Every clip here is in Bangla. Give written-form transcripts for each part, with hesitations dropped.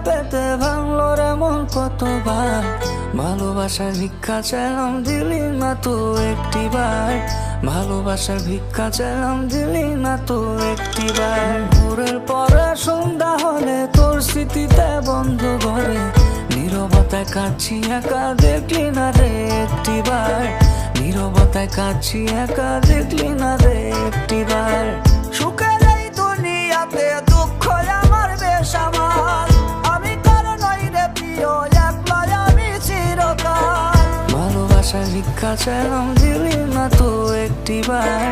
পেতে ভাঙলো রে মন কতবার। ভালোবাসার ভিক্ষা চাইলাম দিলি না তো একটিবার। ভালোবাসার ভিক্ষা চাইলাম দিলি না তো একটিবার। ভোরের পরে সন্ধ্যা হলে তোর স্মৃতিতে বন্ধ ঘরে নীরবতায় কাঁদছি একা দেখলি না রে একটিবার। নীরবতায় কাঁদছি একা দেখলি না রে একটিবার। সুখের এই দুনিয়াতে দুঃখ আমার বেসামাল, আমি কারো নই রে প্রিয় একলাই আমি চিরকাল। ভালোবাসার ভিক্ষা চাইলাম দিলি না তো একটিবার।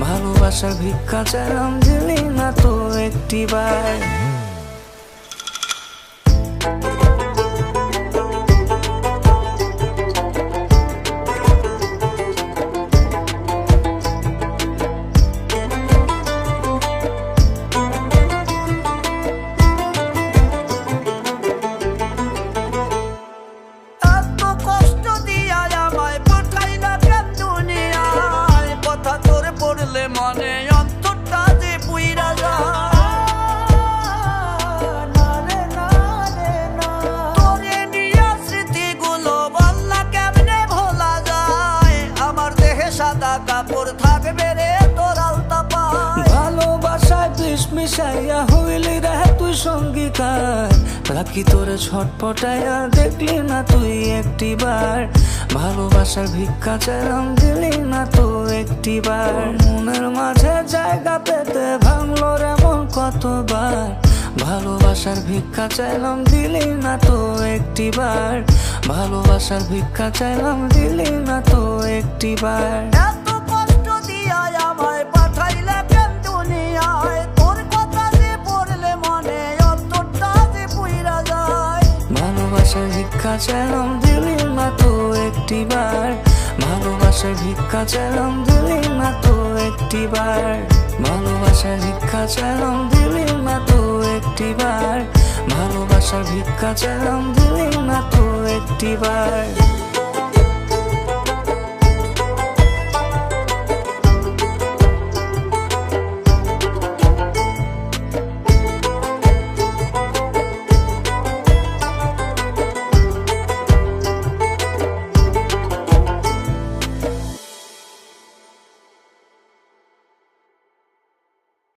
ভালোবাসার ভিক্ষা চাইলাম দিলি না তো একটিবার। মনে অন্তরটা যে পুইরা যায়, তোরে নিয়া স্মৃতিগুলো বললা কেমনে ভোলা যায়। আমার দেহে সাদা কাপড় থাকবে রে তোর আলতা পায়। ভালোবাসায় বিষ মিশাইয়া হইলি রে তুই সঙ্গীকার। রাখি তোরে ছটপটাইয়া দেখলি না তুই একটিবার। ভালোবাসার ভিক্ষা চাইলাম দিলি না তো একটিবার। মনের মাঝে জায়গা পেতে ভাঙলো রে মন কতবার। ভালোবাসার ভিক্ষা চাইলাম দিলি না তো একটিবার। ভালোবাসার ভিক্ষা চাইলাম দিলি না তো একটিবার। এত কষ্ট দিয়া আমায় পাঠাইলে কেন দুনিয়ায়, তোর কথা যে পড়লে মনে অন্তরটা যে পুইরা যায়। ভালোবাসার ভিক্ষা চাইলাম দিলি না তো একটিবার। ভালোবাসার ভিক্ষা চাইলাম দিলি না তো একটিবার। ভালোবাসার ভিক্ষা চাইলাম দিলি না তো একটিবার। ভালোবাসার ভিক্ষা চাইলাম দিলি না তো একটিবার।